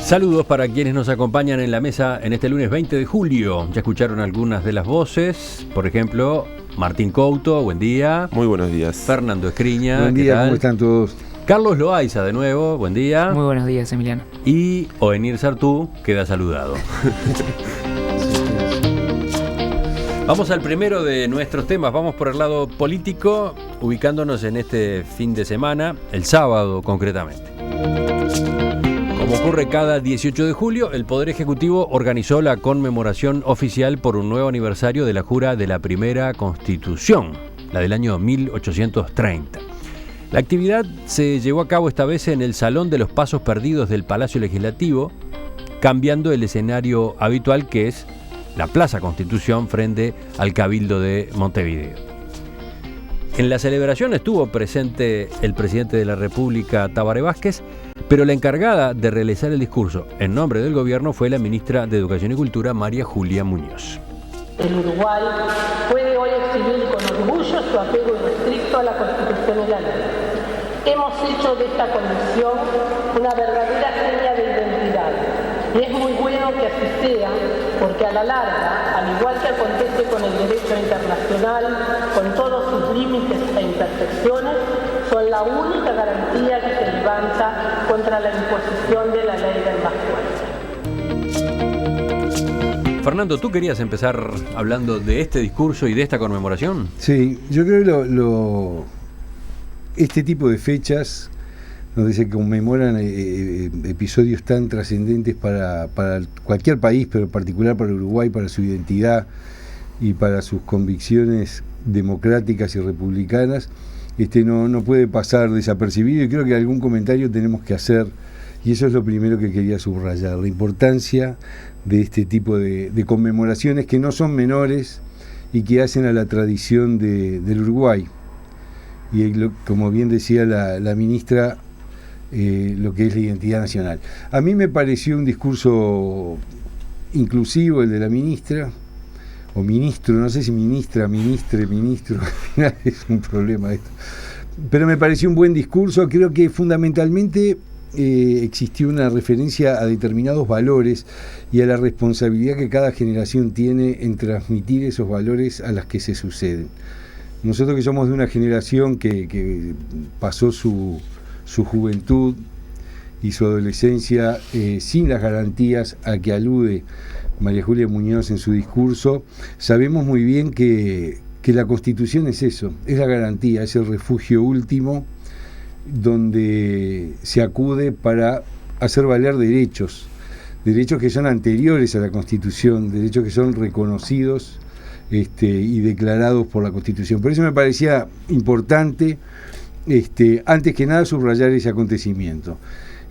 Saludos para quienes nos acompañan en la mesa en este lunes 20 de julio. Ya escucharon algunas de las voces, por ejemplo, Martín Couto, buen día. Muy buenos días. Fernando Escriña, buen día, ¿cómo están todos? Carlos Loaiza de nuevo, buen día. Muy buenos días, Emiliano. Y Oenir Sartú queda saludado. Vamos al primero de nuestros temas, vamos por el lado político, ubicándonos en este fin de semana, el sábado concretamente. Como ocurre cada 18 de julio, el Poder Ejecutivo organizó la conmemoración oficial por un nuevo aniversario de la jura de la primera Constitución, la del año 1830. La actividad se llevó a cabo esta vez en el Salón de los Pasos Perdidos del Palacio Legislativo, cambiando el escenario habitual que es la Plaza Constitución frente al Cabildo de Montevideo. En la celebración estuvo presente el presidente de la República, Tabaré Vázquez, pero la encargada de realizar el discurso en nombre del gobierno fue la ministra de Educación y Cultura, María Julia Muñoz. El Uruguay puede hoy exhibir con orgullo su apego irrestricto a la Constitución y la ley. Hemos hecho de esta condición una verdadera seña de identidad. Y es muy bueno que así sea, porque a la larga, al igual que acontece con el derecho internacional, con todos sus límites e imperfecciones, son la única garantía que se levanta contra la imposición de la ley del más fuerte. Fernando, ¿tú querías empezar hablando de este discurso y de esta conmemoración? Sí, yo creo que este tipo de fechas donde se conmemoran episodios tan trascendentes para cualquier país, pero en particular para Uruguay, para su identidad y para sus convicciones democráticas y republicanas, no puede pasar desapercibido, y creo que algún comentario tenemos que hacer, y eso es lo primero que quería subrayar, la importancia de este tipo de conmemoraciones que no son menores y que hacen a la tradición del Uruguay. Y como bien decía la ministra, lo que es la identidad nacional. A mí me pareció un discurso inclusivo el de la ministra, o ministro, no sé si ministro, al final es un problema esto. Pero me pareció un buen discurso, creo que fundamentalmente existió una referencia a determinados valores y a la responsabilidad que cada generación tiene en transmitir esos valores a las que se suceden. Nosotros que somos de una generación que pasó su juventud y su adolescencia sin las garantías a que alude María Julia Muñoz en su discurso, sabemos muy bien que la Constitución es eso, es la garantía, es el refugio último donde se acude para hacer valer derechos que son anteriores a la Constitución, derechos que son reconocidos y declarados por la Constitución. Por eso me parecía importante antes que nada subrayar ese acontecimiento.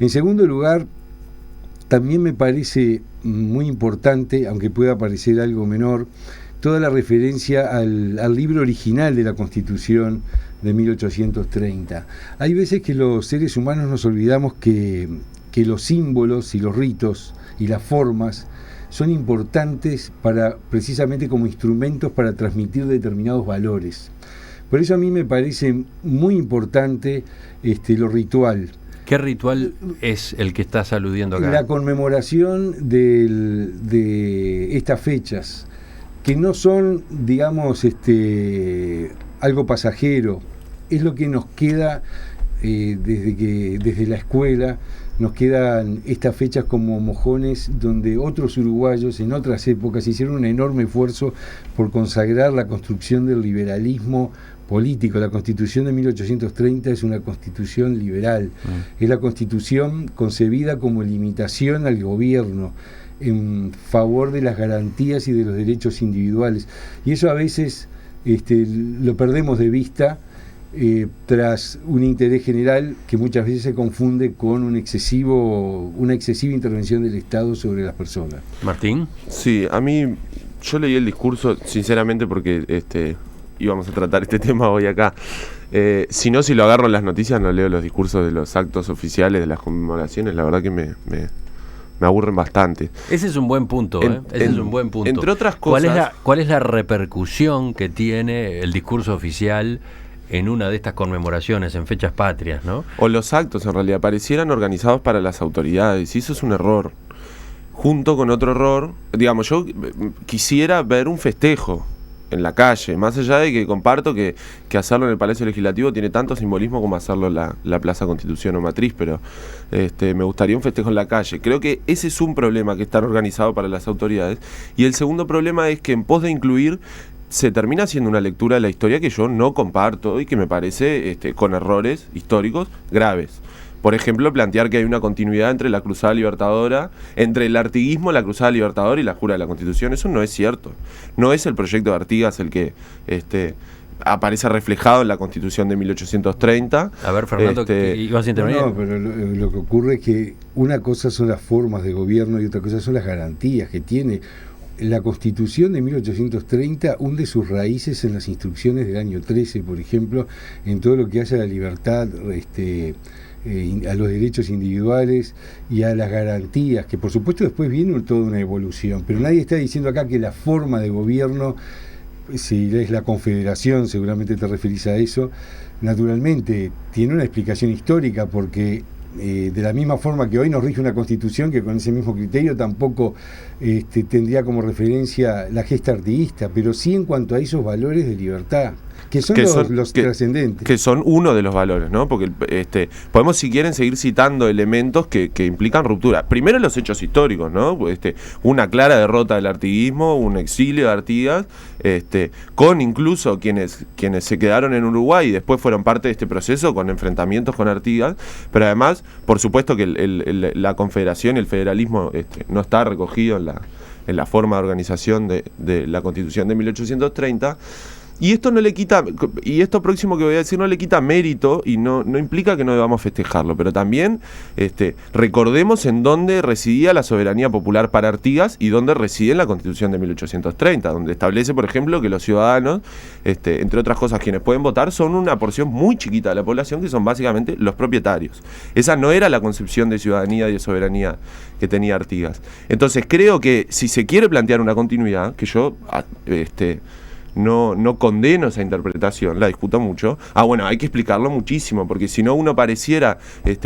En segundo lugar, también me parece muy importante, aunque pueda parecer algo menor, toda la referencia al libro original de la Constitución de 1830. Hay veces que los seres humanos nos olvidamos que los símbolos y los ritos y las formas son importantes precisamente como instrumentos para transmitir determinados valores. Por eso a mí me parece muy importante lo ritual. ¿Qué ritual es el que estás aludiendo acá? La conmemoración de estas fechas, que no son, digamos, algo pasajero, es lo que nos queda desde la escuela. Nos quedan estas fechas como mojones donde otros uruguayos en otras épocas hicieron un enorme esfuerzo por consagrar la construcción del liberalismo político. La Constitución de 1830 es una constitución liberal, es la constitución concebida como limitación al gobierno, en favor de las garantías y de los derechos individuales. Y eso a veces lo perdemos de vista tras un interés general que muchas veces se confunde con una excesiva intervención del Estado sobre las personas. Martín. Sí, yo leí el discurso sinceramente porque íbamos a tratar este tema hoy acá. Si lo agarro en las noticias, no leo los discursos de los actos oficiales de las conmemoraciones, la verdad que me aburren bastante. Ese es un buen punto, ese es un buen punto. Entre otras cosas, ¿Cuál es la repercusión que tiene el discurso oficial en una de estas conmemoraciones, en fechas patrias, ¿no? O los actos, en realidad, parecieran organizados para las autoridades, y eso es un error. Junto con otro error, digamos, yo quisiera ver un festejo en la calle, más allá de que comparto que hacerlo en el Palacio Legislativo tiene tanto simbolismo como hacerlo en la Plaza Constitución o Matriz, pero me gustaría un festejo en la calle. Creo que ese es un problema que está organizado para las autoridades, y el segundo problema es que en pos de incluir se termina haciendo una lectura de la historia que yo no comparto y que me parece con errores históricos graves. Por ejemplo, plantear que hay una continuidad entre la Cruzada Libertadora, entre el artiguismo, la Cruzada Libertadora y la Jura de la Constitución. Eso no es cierto. No es el proyecto de Artigas el que aparece reflejado en la Constitución de 1830. A ver, Fernando, ¿ibas a intervenir? No, pero lo que ocurre es que una cosa son las formas de gobierno y otra cosa son las garantías que tiene. La Constitución de 1830 hunde sus raíces en las instrucciones del año 13, por ejemplo, en todo lo que haya la libertad, a los derechos individuales y a las garantías, que por supuesto después viene toda una evolución, pero nadie está diciendo acá que la forma de gobierno, si es la Confederación, seguramente te referís a eso, naturalmente tiene una explicación histórica, porque de la misma forma que hoy nos rige una Constitución, que con ese mismo criterio tampoco tendría como referencia la gesta artiguista, pero sí en cuanto a esos valores de libertad, que son los trascendentes. Que son uno de los valores, ¿no? Porque podemos, si quieren, seguir citando elementos que implican ruptura. Primero, los hechos históricos, ¿no? Una clara derrota del artiguismo, un exilio de Artigas, con incluso quienes se quedaron en Uruguay y después fueron parte de este proceso con enfrentamientos con Artigas, pero además, por supuesto que la Confederación y el federalismo no está recogido en la forma de organización de la Constitución de 1830. Y esto no le quita, y esto próximo que voy a decir no le quita mérito y no implica que no debamos festejarlo, pero también recordemos en dónde residía la soberanía popular para Artigas y dónde reside en la Constitución de 1830, donde establece, por ejemplo, que los ciudadanos, entre otras cosas, quienes pueden votar son una porción muy chiquita de la población, que son básicamente los propietarios. Esa no era la concepción de ciudadanía y de soberanía que tenía Artigas. Entonces creo que si se quiere plantear una continuidad, que yo no condeno esa interpretación, la discuto mucho. Bueno, hay que explicarlo muchísimo, porque si no uno pareciera,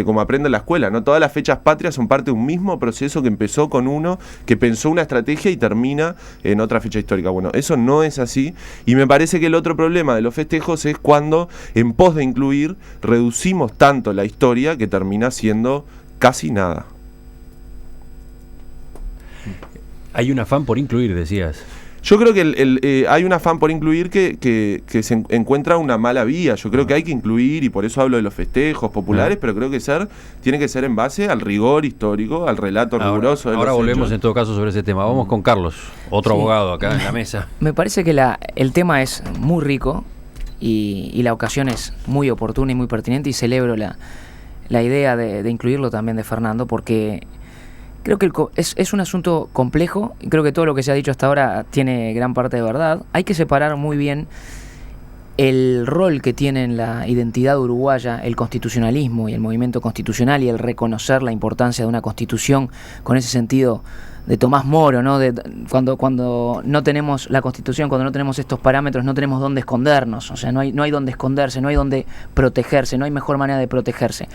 como aprende en la escuela, ¿no? Todas las fechas patrias son parte de un mismo proceso que empezó con uno, que pensó una estrategia y termina en otra fecha histórica. Bueno, eso no es así, y me parece que el otro problema de los festejos es cuando, en pos de incluir, reducimos tanto la historia que termina siendo casi nada. Hay un afán por incluir, decías. Yo creo que hay un afán por incluir que se encuentra una mala vía. Yo creo que hay que incluir, y por eso hablo de los festejos populares, pero creo que tiene que ser en base al rigor histórico, al relato riguroso de los hechos. Ahora volvemos en todo caso sobre ese tema. Vamos con Carlos, otro abogado acá en la mesa. Me parece que el tema es muy rico y la ocasión es muy oportuna y muy pertinente, y celebro la idea de incluirlo también de Fernando, porque creo que es un asunto complejo, y creo que todo lo que se ha dicho hasta ahora tiene gran parte de verdad. Hay que separar muy bien el rol que tiene en la identidad uruguaya el constitucionalismo y el movimiento constitucional, y el reconocer la importancia de una constitución con ese sentido de Tomás Moro, ¿no? Cuando no tenemos la constitución, cuando no tenemos estos parámetros, no tenemos dónde escondernos. O sea, no hay dónde esconderse, no hay dónde protegerse, no hay mejor manera de protegerse.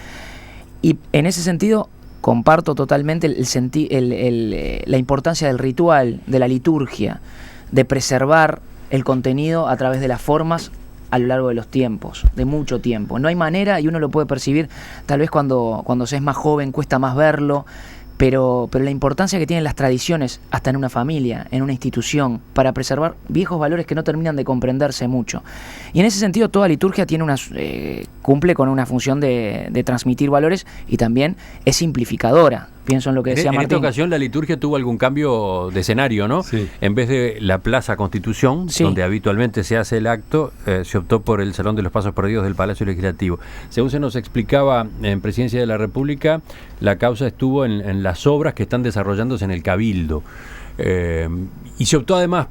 Y en ese sentido comparto totalmente la importancia del ritual, de la liturgia, de preservar el contenido a través de las formas a lo largo de los tiempos, de mucho tiempo. No hay manera, y uno lo puede percibir, tal vez cuando se es más joven cuesta más verlo, pero la importancia que tienen las tradiciones, hasta en una familia, en una institución, para preservar viejos valores que no terminan de comprenderse mucho. Y en ese sentido toda liturgia tiene cumple con una función de transmitir valores, y también es simplificadora. Pienso en lo que decía Martín. En esta ocasión la liturgia tuvo algún cambio de escenario, ¿no? Sí. En vez de la Plaza Constitución, sí, donde habitualmente se hace el acto, se optó por el Salón de los Pasos Perdidos del Palacio Legislativo. Según se nos explicaba en Presidencia de la República, la causa estuvo en las obras que están desarrollándose en el Cabildo. Y se optó además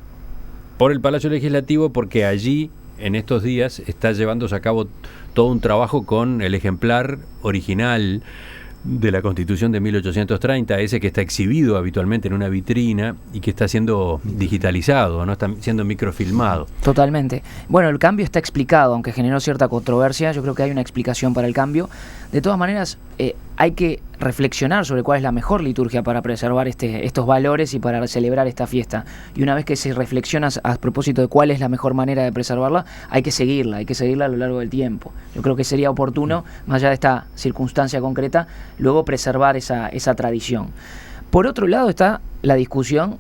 por el Palacio Legislativo porque allí, en estos días, está llevándose a cabo todo un trabajo con el ejemplar original de la Constitución de 1830, ese que está exhibido habitualmente en una vitrina y que está siendo digitalizado, ¿no? Está siendo microfilmado. Totalmente. Bueno, el cambio está explicado, aunque generó cierta controversia. Yo creo que hay una explicación para el cambio. De todas maneras, hay que reflexionar sobre cuál es la mejor liturgia para preservar estos valores y para celebrar esta fiesta. Y una vez que se reflexiona a propósito de cuál es la mejor manera de preservarla, hay que seguirla a lo largo del tiempo. Yo creo que sería oportuno, más allá de esta circunstancia concreta, luego preservar esa tradición. Por otro lado está la discusión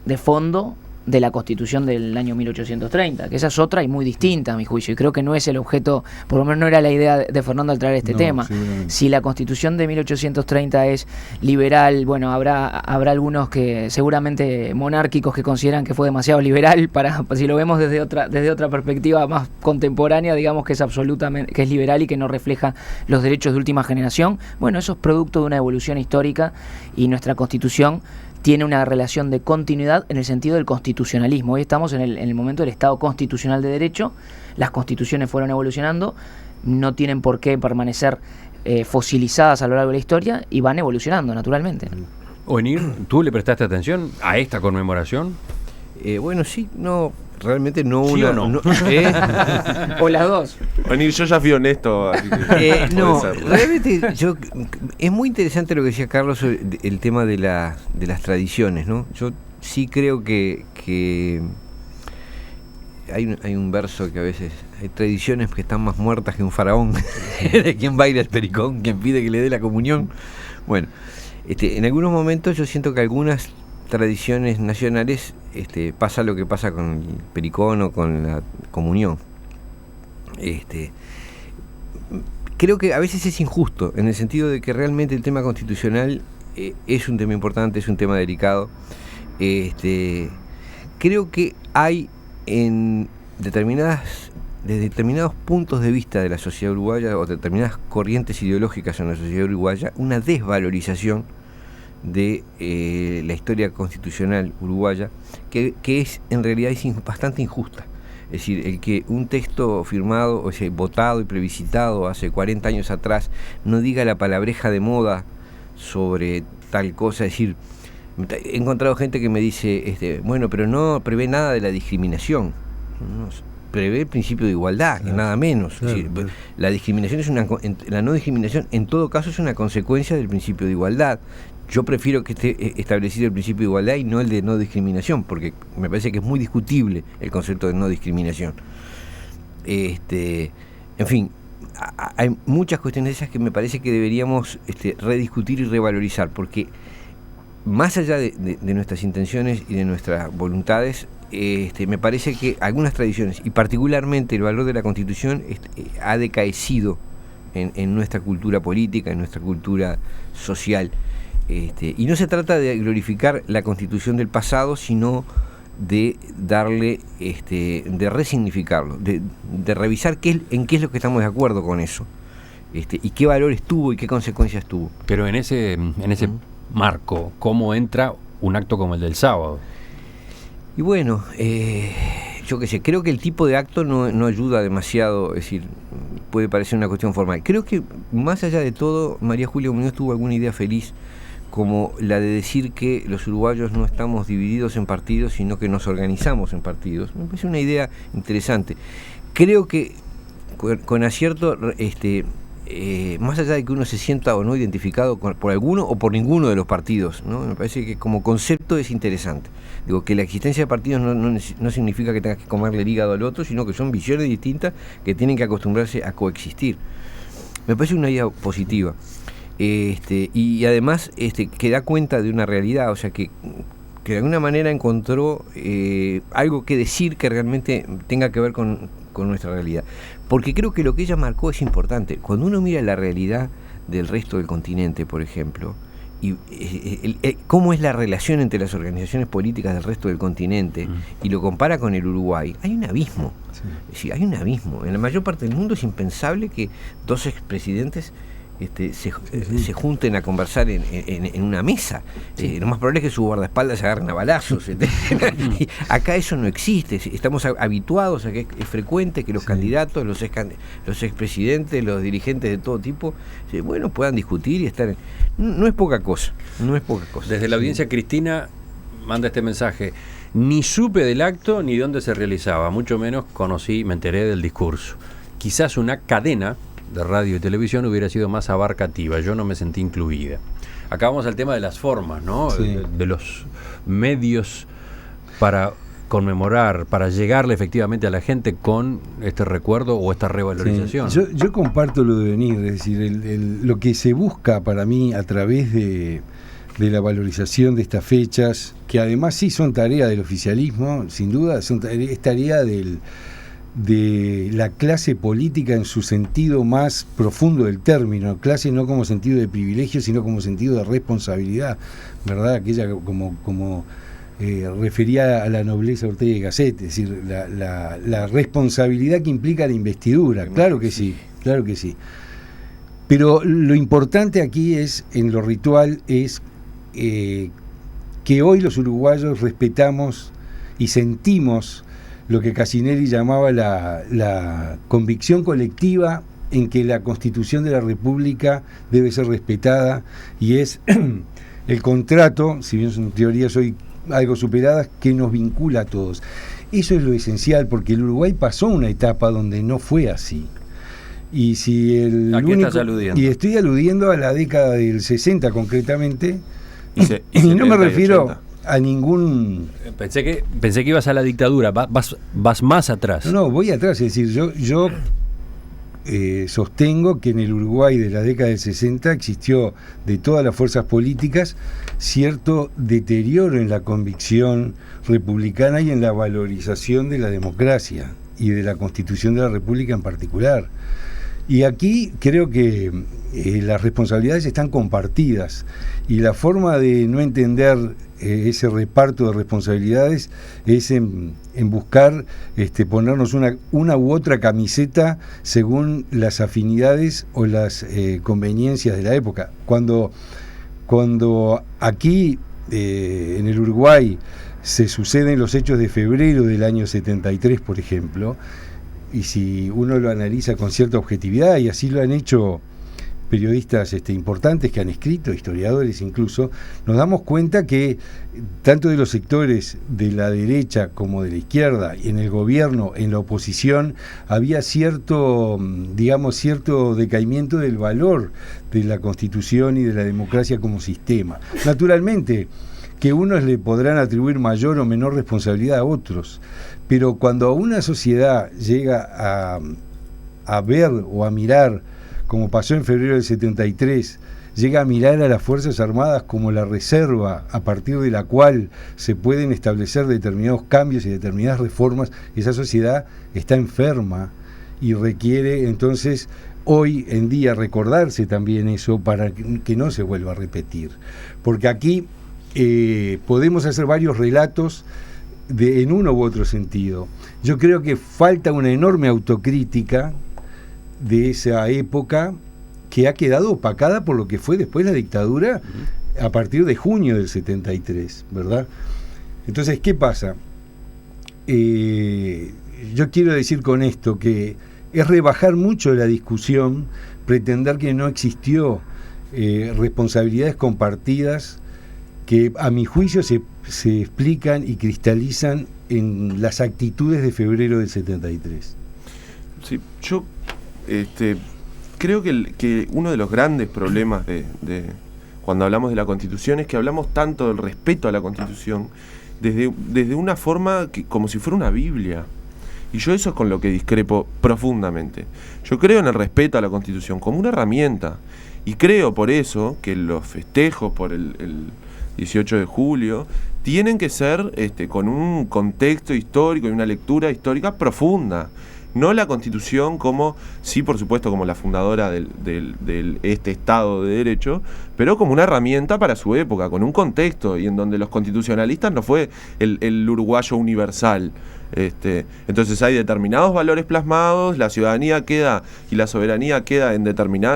de fondo de la Constitución del año 1830, que esa es otra y muy distinta a mi juicio, y creo que no es el objeto, por lo menos no era la idea de Fernando al traer este tema. Si la Constitución de 1830 es liberal, bueno, habrá algunos que seguramente monárquicos que consideran que fue demasiado liberal, para si lo vemos desde otra perspectiva más contemporánea, digamos que es absolutamente, que es liberal y que no refleja los derechos de última generación. Bueno, eso es producto de una evolución histórica, y nuestra Constitución tiene una relación de continuidad en el sentido del constitucionalismo. Hoy estamos en el momento del Estado constitucional de derecho. Las constituciones fueron evolucionando, no tienen por qué permanecer fosilizadas a lo largo de la historia, y van evolucionando naturalmente. Oenir, ¿tú le prestaste atención a esta conmemoración? Bueno, sí, no, realmente no ¿Sí una... o no? O las dos. Oenir, yo ya fui honesto, así que no, puede ser. realmente es muy interesante lo que decía Carlos sobre el tema de las tradiciones, ¿no? Yo sí creo que hay un verso que a veces hay tradiciones que están más muertas que un faraón, de quien baila el pericón, quien pide que le dé la comunión. Bueno, en algunos momentos yo siento que algunas tradiciones nacionales pasa lo que pasa con el pericón o con la comunión. Creo que a veces es injusto, en el sentido de que realmente el tema constitucional es un tema importante, es un tema delicado. Creo que hay desde determinados puntos de vista de la sociedad uruguaya, o determinadas corrientes ideológicas en la sociedad uruguaya, una desvalorización de la historia constitucional uruguaya, que es en realidad bastante injusta. Es decir, el que un texto firmado, o sea, votado y plebiscitado hace 40 años atrás, no diga la palabreja de moda sobre tal cosa. Es decir, he encontrado gente que me dice, bueno, pero no prevé nada de la discriminación, no, prevé el principio de igualdad, claro, nada menos. Claro, es decir, claro. La discriminación la no discriminación en todo caso es una consecuencia del principio de igualdad. Yo prefiero que esté establecido el principio de igualdad y no el de no discriminación, porque me parece que es muy discutible el concepto de no discriminación. En fin, hay muchas cuestiones de esas que me parece que deberíamos rediscutir y revalorizar, porque más allá de nuestras intenciones y de nuestras voluntades, me parece que algunas tradiciones, y particularmente el valor de la Constitución, ha decaecido en nuestra cultura política, en nuestra cultura social. Y no se trata de glorificar la Constitución del pasado, sino de darle, de resignificarlo, de revisar en qué es lo que estamos de acuerdo con eso, y qué valores tuvo y qué consecuencias tuvo. Pero en ese marco, ¿cómo entra un acto como el del sábado? Y bueno, yo qué sé, creo que el tipo de acto no ayuda demasiado, es decir, puede parecer una cuestión formal. Creo que más allá de todo, María Julia Muñoz tuvo alguna idea feliz, como la de decir que los uruguayos no estamos divididos en partidos, sino que nos organizamos en partidos. Me parece una idea interesante. Creo que con acierto, más allá de que uno se sienta o no identificado por alguno o por ninguno de los partidos, ¿no? Me parece que como concepto es interesante. Digo, que la existencia de partidos no significa que tengas que comerle el hígado al otro, sino que son visiones distintas que tienen que acostumbrarse a coexistir. Me parece una idea positiva. Y además que da cuenta de una realidad, o sea, que de alguna manera encontró algo que decir que realmente tenga que ver con nuestra realidad. Porque creo que lo que ella marcó es importante. Cuando uno mira la realidad del resto del continente, por ejemplo, y cómo es la relación entre las organizaciones políticas del resto del continente, y lo compara con el Uruguay, hay un abismo. Sí. Es decir, hay un abismo. En la mayor parte del mundo es impensable que dos expresidentes se junten a conversar en una mesa. Lo más probable es que sus guardaespaldas se agarren a balazos. Y acá eso no existe. Estamos habituados a que es frecuente que los candidatos, los expresidentes, los dirigentes de todo tipo, puedan discutir y estar. No es poca cosa. Desde la audiencia, Cristina manda este mensaje: ni supe del acto ni dónde se realizaba, mucho menos me enteré del discurso. Quizás una cadena de radio y televisión hubiera sido más abarcativa, yo no me sentí incluida. Acá vamos al tema de las formas, ¿no? Sí. De los medios para conmemorar, para llegarle efectivamente a la gente con este recuerdo o esta revalorización. Sí. Yo comparto lo de venir, es decir, lo que se busca para mí a través de la valorización de estas fechas, que además sí son tarea del oficialismo, sin duda, es tarea de la clase política en su sentido más profundo del término, clase no como sentido de privilegio, sino como sentido de responsabilidad, ¿verdad? Aquella como refería a la nobleza Ortega y Gasset, es decir, la responsabilidad que implica la investidura, claro que sí. Pero lo importante aquí en lo ritual es que hoy los uruguayos respetamos y sentimos lo que Cassinelli llamaba la convicción colectiva en que la Constitución de la República debe ser respetada, y es el contrato, si bien son teorías hoy algo superadas, que nos vincula a todos. Eso es lo esencial, porque el Uruguay pasó una etapa donde no fue así. Y si ¿A qué estás aludiendo? Y estoy aludiendo a la década del 60 concretamente, y no me refiero 80. A ningún... Pensé que ibas a la dictadura, vas más atrás. No, voy atrás, es decir, yo sostengo que en el Uruguay de la década del 60 existió de todas las fuerzas políticas cierto deterioro en la convicción republicana y en la valorización de la democracia y de la Constitución de la República en particular. Y aquí creo que las responsabilidades están compartidas, y la forma de no entender ese reparto de responsabilidades es en buscar ponernos una u otra camiseta según las afinidades o las conveniencias de la época. Cuando aquí en el Uruguay se suceden los hechos de febrero del año 73, por ejemplo, y si uno lo analiza con cierta objetividad, y así lo han hecho periodistas importantes que han escrito, historiadores incluso, nos damos cuenta que tanto de los sectores de la derecha como de la izquierda, y en el gobierno, en la oposición, había cierto decaimiento del valor de la Constitución y de la democracia como sistema. Naturalmente que unos le podrán atribuir mayor o menor responsabilidad a otros, pero cuando una sociedad llega a ver o a mirar, como pasó en febrero del 73, llega a mirar a las Fuerzas Armadas como la reserva a partir de la cual se pueden establecer determinados cambios y determinadas reformas, esa sociedad está enferma y requiere entonces hoy en día recordarse también eso para que no se vuelva a repetir. Porque aquí podemos hacer varios relatos en uno u otro sentido. Yo creo que falta una enorme autocrítica de esa época que ha quedado opacada por lo que fue después la dictadura a partir de junio del 73, ¿verdad? Entonces, ¿qué pasa? Yo quiero decir con esto que es rebajar mucho la discusión, pretender que no existió responsabilidades compartidas que a mi juicio se explican y cristalizan en las actitudes de febrero del 73. Sí, yo creo que uno de los grandes problemas de cuando hablamos de la Constitución es que hablamos tanto del respeto a la Constitución desde una forma como si fuera una Biblia. Y yo eso es con lo que discrepo profundamente. Yo creo en el respeto a la Constitución como una herramienta. Y creo por eso que los festejos por el 18 de julio tienen que ser con un contexto histórico y una lectura histórica profunda. no la Constitución como, sí, por supuesto, como la fundadora de este Estado de Derecho, pero como una herramienta para su época, con un contexto, y en donde los constitucionalistas no fue el uruguayo universal. Entonces hay determinados valores plasmados, la ciudadanía queda y la soberanía queda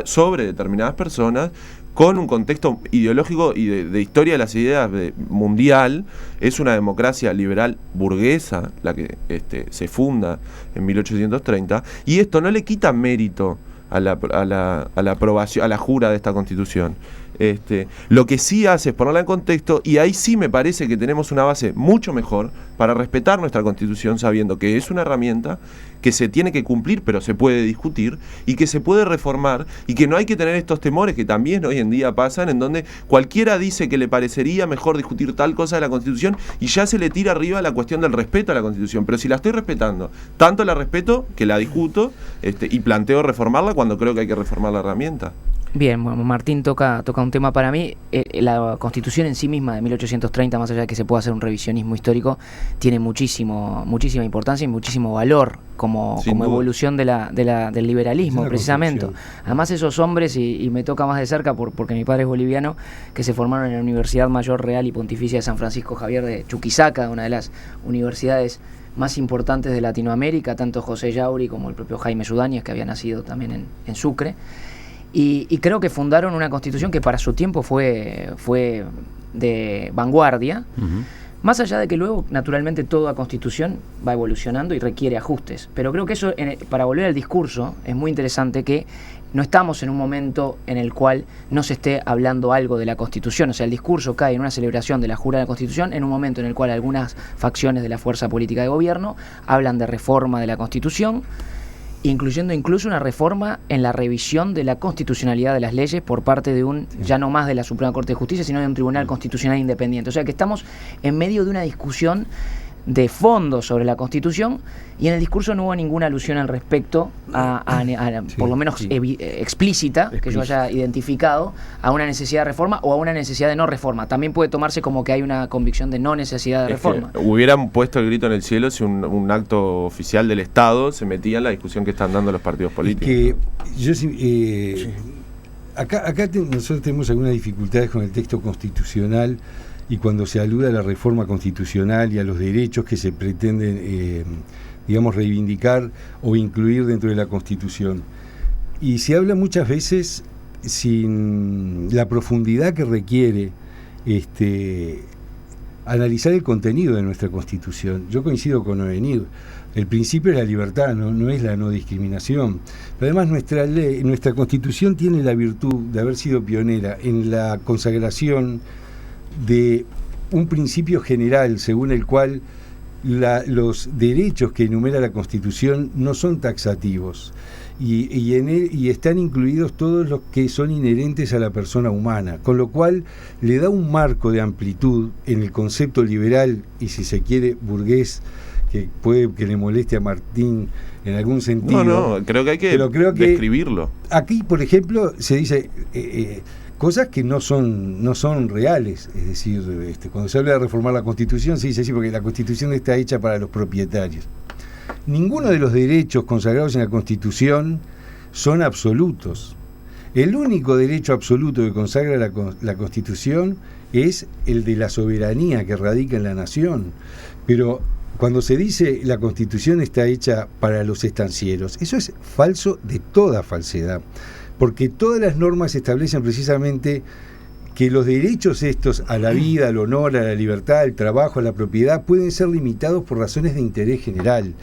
sobre determinadas personas, con un contexto ideológico y de historia de las ideas mundial. Es una democracia liberal burguesa la que se funda en 1830, y esto no le quita mérito a la aprobación, a la jura de esta Constitución. Lo que sí hace es ponerla en contexto, y ahí sí me parece que tenemos una base mucho mejor para respetar nuestra Constitución, sabiendo que es una herramienta que se tiene que cumplir, pero se puede discutir, y que se puede reformar, y que no hay que tener estos temores que también hoy en día pasan, en donde cualquiera dice que le parecería mejor discutir tal cosa de la Constitución y ya se le tira arriba la cuestión del respeto a la Constitución. Pero si la estoy respetando, tanto la respeto que la discuto y planteo reformarla cuando creo que hay que reformar la herramienta. Bien, Martín toca un tema para mí. La Constitución en sí misma de 1830, más allá de que se pueda hacer un revisionismo histórico, tiene muchísima importancia y muchísimo valor como evolución del liberalismo, precisamente. Además, esos hombres, y me toca más de cerca porque mi padre es boliviano, que se formaron en la Universidad Mayor Real y Pontificia de San Francisco Javier de Chuquisaca, una de las universidades más importantes de Latinoamérica, tanto José Yauri como el propio Jaime Sudáñez, que había nacido también en Sucre. Y creo que fundaron una Constitución que para su tiempo fue de vanguardia, más allá de que luego, naturalmente, toda Constitución va evolucionando y requiere ajustes. Pero creo que eso, para volver al discurso, es muy interesante que no estamos en un momento en el cual no se esté hablando algo de la Constitución. O sea, el discurso cae en una celebración de la jura de la Constitución en un momento en el cual algunas facciones de la fuerza política de gobierno hablan de reforma de la Constitución, incluyendo incluso una reforma en la revisión de la constitucionalidad de las leyes por parte de ya no más de la Suprema Corte de Justicia, sino de un tribunal constitucional independiente. O sea que estamos en medio de una discusión de fondo sobre la Constitución, y en el discurso no hubo ninguna alusión al respecto, por lo menos explícita, que yo haya identificado, a una necesidad de reforma o a una necesidad de no reforma. También puede tomarse como que hay una convicción de no necesidad de reforma. Hubieran puesto el grito en el cielo si un acto oficial del Estado se metía en la discusión que están dando los partidos políticos. Acá nosotros tenemos algunas dificultades con el texto constitucional, y cuando se alude a la reforma constitucional y a los derechos que se pretenden, reivindicar o incluir dentro de la Constitución. Y se habla muchas veces sin la profundidad que requiere analizar el contenido de nuestra Constitución. Yo coincido con Ovenir. El principio es la libertad, no es la no discriminación. Pero además nuestra Constitución tiene la virtud de haber sido pionera en la consagración de un principio general según el cual los derechos que enumera la Constitución no son taxativos, y están incluidos todos los que son inherentes a la persona humana, con lo cual le da un marco de amplitud en el concepto liberal y, si se quiere, burgués, que puede que le moleste a Martín en algún sentido. No, creo que hay que describirlo. Aquí, por ejemplo, se dice cosas que no son reales. Es decir, cuando se habla de reformar la Constitución, se dice así porque la Constitución está hecha para los propietarios. Ninguno de los derechos consagrados en la Constitución son absolutos. El único derecho absoluto que consagra la Constitución es el de la soberanía que radica en la nación. Pero cuando se dice la Constitución está hecha para los estancieros, eso es falso de toda falsedad, porque todas las normas establecen precisamente que los derechos estos a la vida, al honor, a la libertad, al trabajo, a la propiedad, pueden ser limitados por razones de interés general.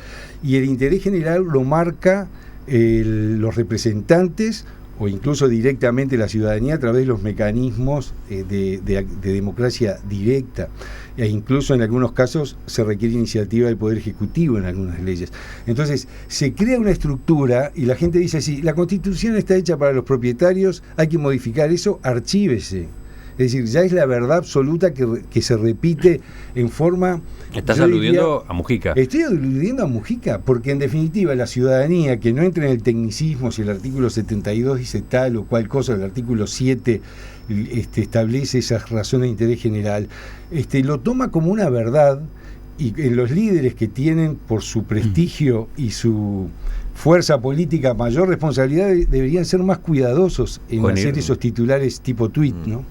Y el interés general lo marca los representantes o incluso directamente la ciudadanía a través de los mecanismos de democracia directa. E incluso en algunos casos se requiere iniciativa del Poder Ejecutivo en algunas leyes. Entonces se crea una estructura y la gente dice así: la Constitución está hecha para los propietarios, hay que modificar eso, archívese. Es decir, ya es la verdad absoluta que se repite en forma... ¿Estás aludiendo a Mujica? Estoy aludiendo a Mujica, porque en definitiva la ciudadanía, que no entra en el tecnicismo si el artículo 72 dice tal o cual cosa, el artículo 7 establece esas razones de interés general, lo toma como una verdad y en los líderes que tienen por su prestigio y su fuerza política mayor responsabilidad deberían ser más cuidadosos en hacer esos titulares tipo tweet, ¿no?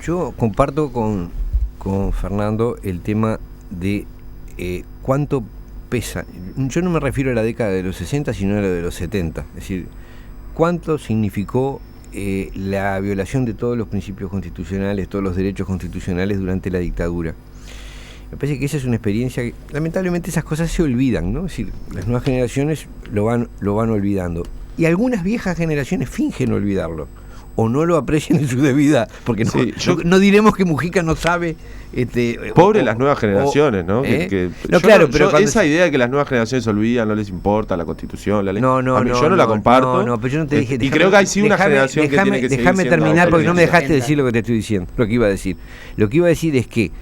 Yo comparto con Fernando el tema de cuánto pesa. Yo no me refiero a la década de los 60, sino a la de los 70. Es decir, cuánto significó la violación de todos los principios constitucionales, todos los derechos constitucionales durante la dictadura. Me parece que esa es una experiencia que, lamentablemente, esas cosas se olvidan, ¿no? Es decir, las nuevas generaciones lo van olvidando. Y algunas viejas generaciones fingen olvidarlo, o no lo aprecian en su debida, porque no diremos que Mujica no sabe. Pobre las nuevas generaciones, ¿no? Esa idea de que las nuevas generaciones se olvidan, no les importa la Constitución, la ley. Yo no la comparto. Pero yo no te dije. Y creo que hay sí una generación que tiene que seguir Déjame terminar, porque no me dejaste política. decir lo que te estoy diciendo. Lo que iba a decir. Lo que iba a decir es que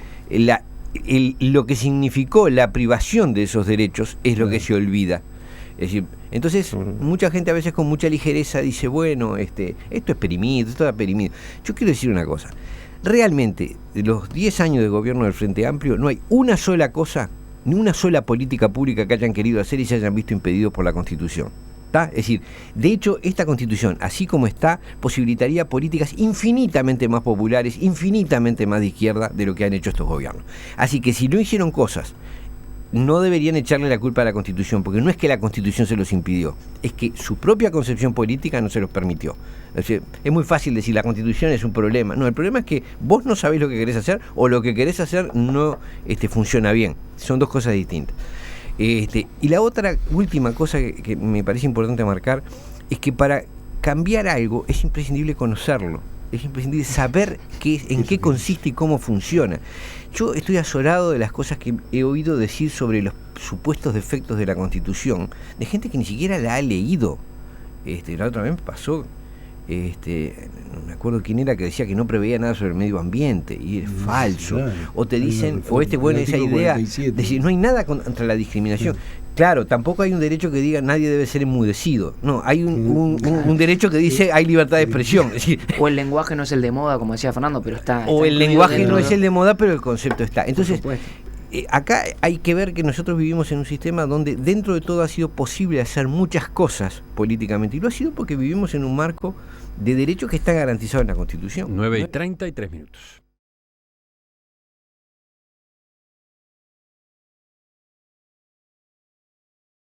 lo que significó la privación de esos derechos es lo que se olvida. Es decir, entonces mucha gente a veces con mucha ligereza dice, bueno, esto es perimido, esto está perimido. Yo quiero decir una cosa. Realmente, de los 10 años de gobierno del Frente Amplio, no hay una sola cosa, ni una sola política pública que hayan querido hacer y se hayan visto impedidos por la Constitución. ¿Está? Es decir, de hecho, esta Constitución, así como está, posibilitaría políticas infinitamente más populares, infinitamente más de izquierda de lo que han hecho estos gobiernos. Así que si no hicieron cosas, no deberían echarle la culpa a la Constitución, porque no es que la Constitución se los impidió, es que su propia concepción política no se los permitió. Es muy fácil decir la Constitución es un problema. No, el problema es que vos no sabés lo que querés hacer, o lo que querés hacer no funciona bien. Son dos cosas distintas. Y la otra última cosa que me parece importante marcar es que para cambiar algo es imprescindible conocerlo. Es imprescindible saber en qué consiste y cómo funciona. Yo estoy azorado de las cosas que he oído decir sobre los supuestos defectos de la Constitución, de gente que ni siquiera la ha leído. La otra vez me pasó, no me acuerdo quién era, que decía que no preveía nada sobre el medio ambiente, y es falso. Claro. O te dicen, esa idea 47. De decir, no hay nada contra la discriminación. Sí. Claro, tampoco hay un derecho que diga nadie debe ser enmudecido. No, hay un derecho que dice hay libertad de expresión. Es decir, o el lenguaje no es el de moda, como decía Fernando, pero está. O el lenguaje no es el de moda, pero el concepto está. Entonces, acá hay que ver que nosotros vivimos en un sistema donde dentro de todo ha sido posible hacer muchas cosas políticamente. Y lo ha sido porque vivimos en un marco de derechos que está garantizado en la Constitución. 9:33.